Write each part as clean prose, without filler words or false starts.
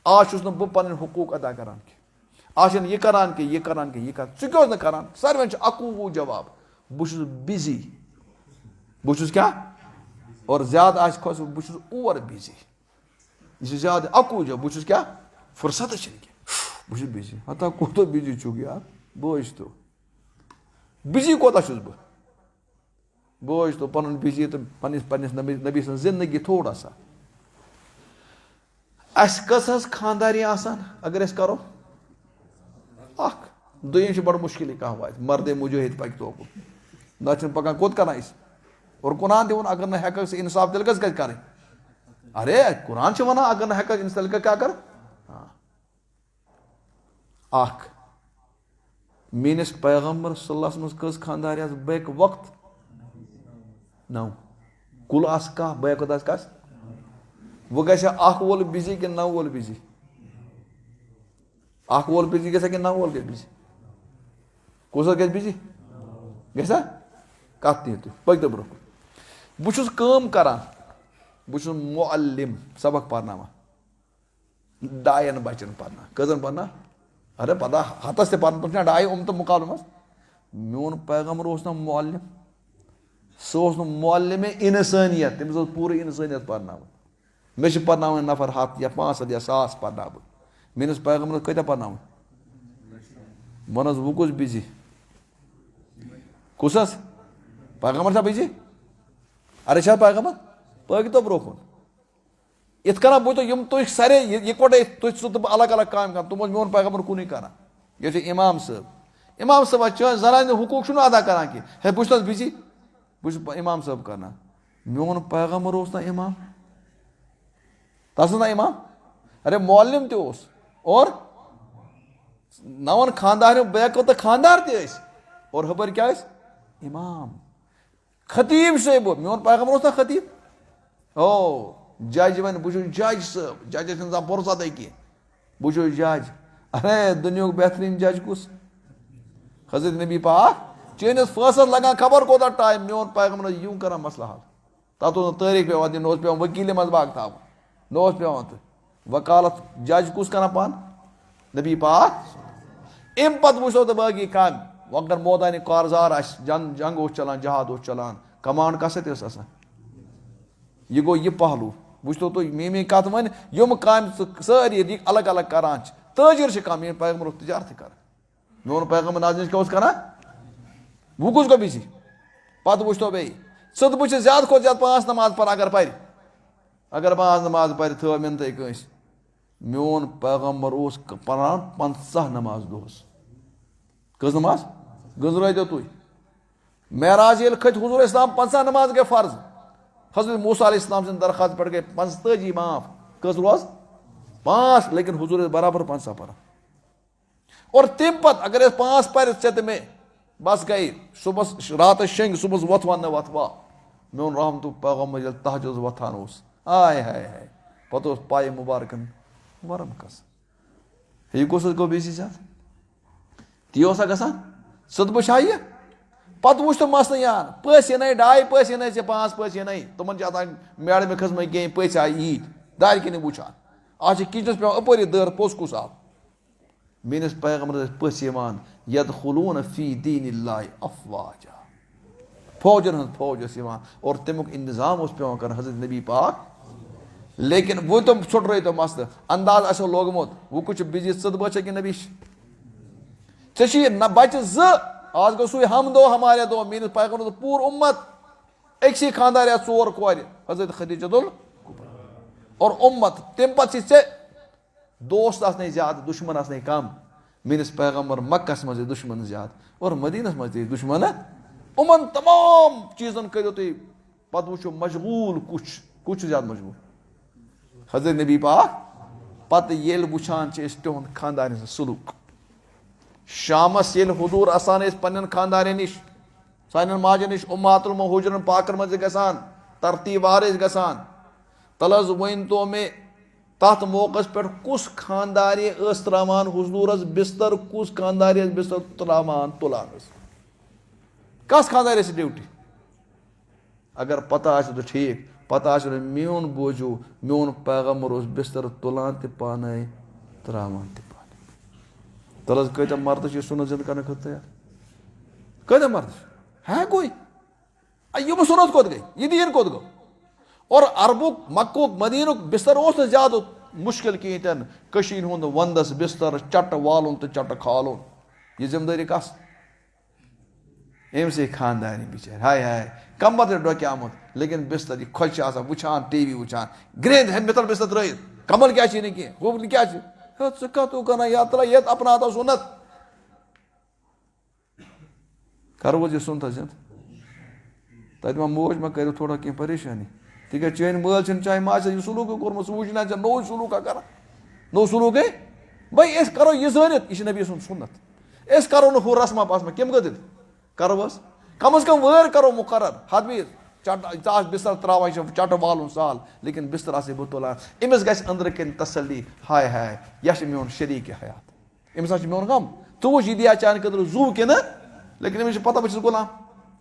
आज बह पन हुकूक अदा करान आज यह करान कि यह करान कि यह कर क्यों करान सारे अकू जवाब बहुत बिजी बहुत क्या और ज्यादा आज खुश बहुत ओवर बिजी यह ज्यादा अकू जवाब बहुत क्या फुर्सत बहुत बिजी हता कोत बिजी चुक यार बह तो बिजी कोता बह तो पन बिजी तो पन्निस नबी सं जिंदगी थोड़ा सा अस कस खानदारी आसान अगर अस करो दुम बड़ मुश्किल कह वात मर्द मुजाहिद पक तो ना पकान कोत कर और कुरान तवन अगर ना हेक इंसाफ तेल कस करें अरे कुरान वना अगर ना हेक इंसाफ क्या कर मेनिस पैगम्बर सल्लल्लाहु अलैहि वसल्लम कस खानदारी बैक वक्त 9 कुल कह बैक कस वो गह वोल बिजी कि 9 वोल बिजी वोल बिजी गसा कि 9 वोल गए बिजी कुस गए बिजी गसा कत नी पक तो ब्रो बहुत करान बहुत मुअल्लिम सबक पर्ना 2 बचन पर्ना कजन पर्ना अरे पता हतस ते पर्न 2 तो मुकाबल मज मोन पैगम्बर ना मुअल्लिम सह मुअल्लिम इंसानियत तमिस पूरी इंसानियत पर्ना मे पर्ना नफर 100 या 500 या 100 पर्ना मेनिस पैगम्बर कत पर्ना वन वो कुछ बिजी कुस पैगम्बर बिजी अरे पैगम्बर पक तो ब्रो कुन इत कर बह तुम सारे इकवटे तुम अलग अलग काम कर तुम मोन पैगम्बर कुन कर ये इमाम साहब जनान हुकूक अदा करान कि हे बहुत बिजी बहुत इमाम साहब करना मोन पैगम्बर ना इमाम तस ना इमाम अरे मुअल्लिम तोस और 9 खानदार बैक तो खानदार तस और हबर क्या इमाम खतीब साहब मोन पैगम्बर ना खतीब ओ जज वन बह जज साहब जज भरोसा तक कह बह जज अरे दुनिया बेहतरीन जज कुस हजरत नबी पाक चैनिस फैसल लगान खबर कोता टाइम मोन पैगम्बर यूं कर मसला हल तथ तारीख पे दिन पे वकील मजबाग था पे तो वकालत जज कुस कर पान नबी पाक अम पे वो तो बाकी काम अगर मोदान कारजार जंग चलान जहाद चलान कमान कस यह गो यह पहलू वो तो मे कत वन यम काम सारी अलग अलग करान ताजिर कम मे पैगम्बर तजारत कर मोन पैगम्बर नाजन क्या कर वो कुछ गो बिजी पे वो बे बह ज्यादा खुद ज्यादा 5 नमाज पर अगर 5 नमाज पर थो मिनत कस मोन पैगम्बर परान 50 नमाज दोस कस नमाज गजर तो तुम महराज ये खत हुजूर इस्लाम 50 नमाज गए फर्ज हजरत मूसा अलैहिस्सलाम से दरखास्त पड़ गए 45 माफ कस रोज 5 लेकिन हुजूर बराबर 50 पर और तम पत अगर 5 पर में बस गई सुबह रात शेंग सुबह वथवा न वथवा मोन रहमत पैगम्बर तहज्जुद वथान आय हाय हाय पे पाए मुबारकन वरम कस यह कुस गो बिजी ती गसान सदबह शाह पे वो तो मसल यान पसीन 2 पसीन 5 पसीन तुम मेड़ में खसम कहीं पस आय ईद दार कन वुचान आज किचनस पे अपरी दर पोस कुस आव मेनिस पैगम्बर पस यदखुलून फी दीनिल्लाहि अफवाजा फौजन हज फौज और तमुक इंतजाम पे कर हजरत नबी पाक लेकिन वो तो छुट रही तो मस्त अंदाज असो लोगमुत वो कुछ बिजी सदबह कि नबी चे न बच आज गो सू हम दो हमारे दो मेनिस पैगम्बर पूर उम्मत एक खानदार 4 कोर हजरत खदीजतुल और उम्मत तम पे दोस्त आसने ज्यादा दुश्मन आसने कम मेनिस पैगम्बर मक्कस मज दुश्मन ज्यादा और मदीनस मज दुश्मन उमन तमाम चीजन करो तुम पे वो मशगूल कुछ ज्यादा मशगूल हजरत नबी पाक पे ये वुचान तिहद खानदार सलूक शामस ये हुजूर असान पन्न खानदार नश सान माजन नश उम्मातुल मुहाजिरिन पाकन मज गसान तरतीबार गसान तल वन तो मे तथ मौकस पे कुस खानदार त्रावान हुजूरस बिस्तर कुस खानदार बिस्तर त्रावान तुलान कस खानदार ड्यूटी अगर पता तो ठीक पता मेन बोजो मेन पैगम्बर बिस्तर तुलान ते पाने त्रावान ते पाने तल कत मर्द सुनत जिंद कर तैयार कत मर्द है कोई यम सुनत कोत गई यह दीन कोत गो और अरबुक मक्कुक मदीनुक बिस्तर ज्यादा मुश्किल कहीं हूं वंदस बिस्तर चट वालुन तो चट खालुन यह जिम्मेदारी कस अमसे खानदानी बिचार हाय हाय कमर डोक्यामुत लेकिन बिस्तर यह खुश वुचान टीवी वुचान ग्रेद है मितल बिस्तर त्रत कमल क्या कह क्या कतु कर या तला ये अपना सुनत करो यह सुनता जिंद तत मोज मा करो थोड़ा कह परेशानी तिक चैन मल चाहे मा सलूक कोर्म सह वुचना नौ सलूक कर नौ सलूक भाई करो यह जानित यह नबी सुन्नत करो न हू रस्मा पस्मा कम गदित करो कम अज कम वर करो मुकर हद भी चट बिस्तर त्रावा चट वालुन साल लेकिन बिस्तर आसे बह तुलान अमिस गि अंदर कन तसली हाय हाय यह मेन शरीक हयात अमिस मेन गम तू वुच यह दिया चान खतर जू कि लेकिन अमिस पता बह गुलाम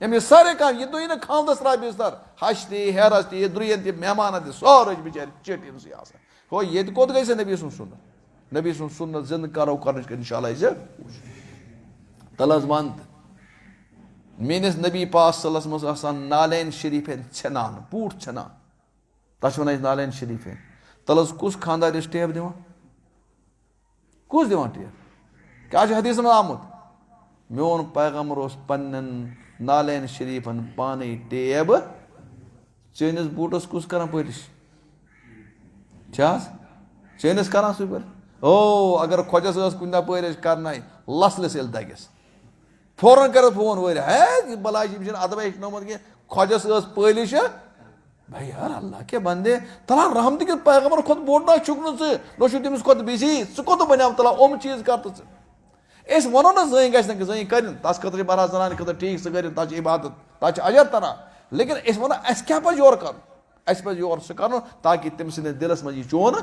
अमिस सारे कम यह दुई खामदस त्रा बिस्तर हश तेरस ते द्रुन ते मेहमान ते सारे बिचार चिट अमस हो ये कोत गई नबी सुन्नत जिंद करो कर इंशाल्लाह तल वंद मेनिस नबी पाक सल्लल्लाहु अलैहि वसल्लम नालैन शरीफेन छनान बूट छनान तस वन नालैन शरीफेन तल कुस खानदार टेब दिवान कुस दिवान टेब क्या हदीस में आमुत मोन पैगम्बर पन्न नालैन शरीफन पाने टेब चैनिस बूटस कुस कर पलिश चैनिस कर सह ओ अगर खोजस कुन पलिश करना लसलस दगिस फौरन कर फोन वर है बला अदब हेनोमुत कह खोजस पलिश भाई यार अल्लाह के बंदे तला रहमत के पैगम्बर खुद बोड़ ना छुक नो तमिस खुद बिजी सह कोत बन तला ओम चीज कर तो वनो ना जन ग जन कर तस खतर बरहा जनान खतर ठीक सह कर तक इबादत तक अजर तरह लेकिन वो क्या पे योर कर पे योर सह कर ताकि तम सद दिलस मज चोन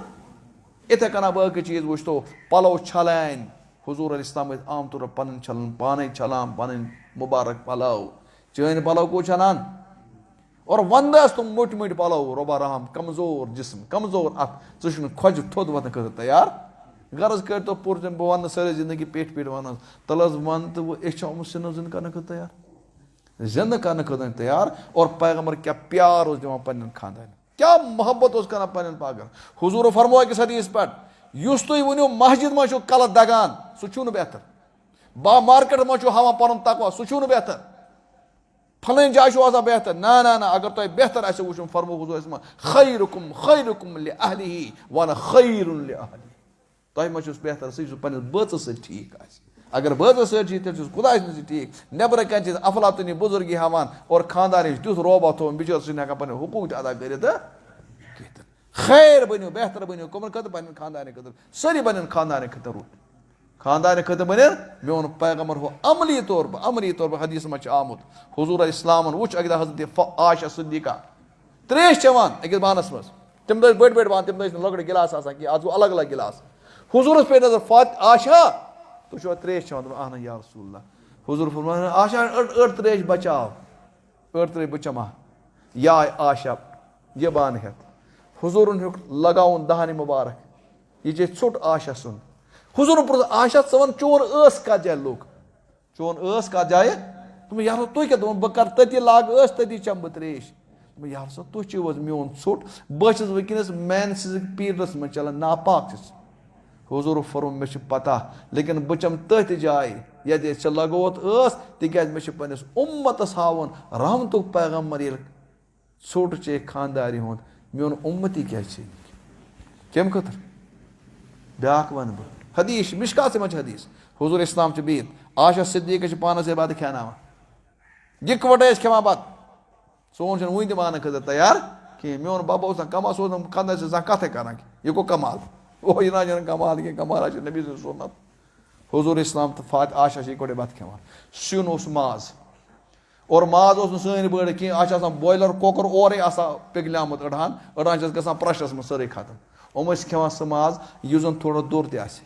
इथे कना बाकी चीज वो तो पलो छलान हुजूर इस्लाम आम तौर पन छलन पाने छलान पन मुबारक पलो चैन पलो को छलान और वंदस तुम मोट मोट पलो रोबा रहम कमजोर जिस्म कमजोर अत खोज थोद वन कर तैयार गर्ज कर तो पुर बह वन सारी जिंदगी पेट पेट वन तल वन तो जिंद कर तैयार जिंद कर तैयार और पैगम्बर क्या प्यार दिवान पन्न खानदान क्या मोहब्बत कर पन्न पागल हुजूर फरमो अकिस हदीस पे युस तुम वनो मस्जिद मे कल दगान सह बेहतर बा मार्केट मे हावा पन तकवा सह बेहतर फलन जाय बेहतर ना ना ना अगर तुम बेहतर वो फरमो हुजूर खैरुकुम खैरुकुम लिअहलिही वन खैरुन लिअहली तुम मे बेहतर सह पन्निस बच सत ठीक अगर बच सत ठीक तेल खुदा ठीक नबर कन अफलातुनी बुजुर्गी हावान और खानदार तुथ रोबा थो बिचार सह हेकान पन्न हुकूक अदा कर खैर बनो बेहतर बनो कमन खत पन्न खानदान खतर सारी बन खानदान खतर रुत खानदान खतर बन मोन पैगम्बर हो अमली तौर पर हदीस मे आमुत हुजूर इस्लाम वुच अक हजरत आयशा सिद्दीका त्रेश चवान अकिस बानस मज तम बड़ बड़ बान तम लकड़ गिलास कि आज गो अलग अलग गिलास हुजूरस पे नजर फात आशा तुम त्रेश चवान आहन या रसूलल्लाह हुजूर फरमान आशा अड़ त्रेश बचाव अड़ त्रेश बचमा या आशा ये बान हेत हुजूर लगाउन दहानी मुबारक यह ছোট आशा सुन हुजूर पुर आशा वन चोन कत जाए लोग चोन कत जाए तुम यार तुह क्या बह कर तति लाग तति चम बह त्रेश यार सा तुह चो मोन ছোট बस वनस मैनस पीरियडस में चलान नापाक हुजूर फरम मे पता लेकिन बह चम तथ जाए ये लगोत तिक मे पन्नस उम्मतस हावन रहमतुक पैगम्बर ये ছোট चे खानदारी हुंद मोन उम्मती क्या कम खतर ब्या वन बह हदीस मिशकात मज हदीस हुजूर इस्लाम बीत आशा सिद्दीक पानस बत खेना इकवटे खेवान बत सोन वन मान खतर तैयार कह मोन बाबा कमा सोज खानदान कथ कर यह गो कमाल ओ यह ना कमाल कह कमाल नबी सुन्नत हुजूर इस्लाम तो फात आशा इकवटे बत खेवान सिन माज और माज सन बड़ कह आशा बॉयलर कोकर और पिघलियामुत अड़ान अड़ान ग प्रशस में सारे खत्म हम खेवान सह माज यह जन थोड़ा दुर तस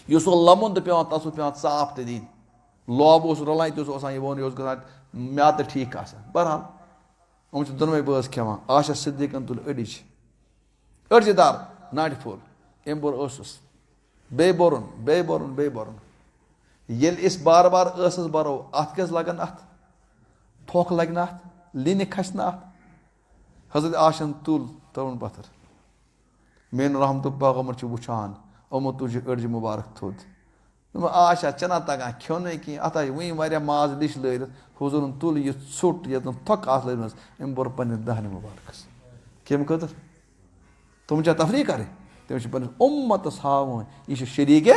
लमुन तो पे तस पे साफ तो दिन लोब रलान तस यह वन यह म्याद ठीक बहरहाल दोनों बस खेवान आशा सिद्दीकन तुल अड़िज अड़जिदार नाट फुल अम बोर बे बोरुन बे बोरुन बे बोरुन ये इस बार बार बरो अत क्या लगन अत थोक लगन अत लिन खसन अत हजरत आशन तुल तवन पत्थर मेन रहमत पैगम्बर वुचान अमो तुझ अड़ज मुबारक थोद आशा चना तगान खोन कह अत वही वह माज डिश लरित हुजूर तुल यह ोट ये थक अत लज अम बोर पे दहन मुबारकस कम खतर तुम तफरी कर तम पे उम्मतस हावन यह शरीक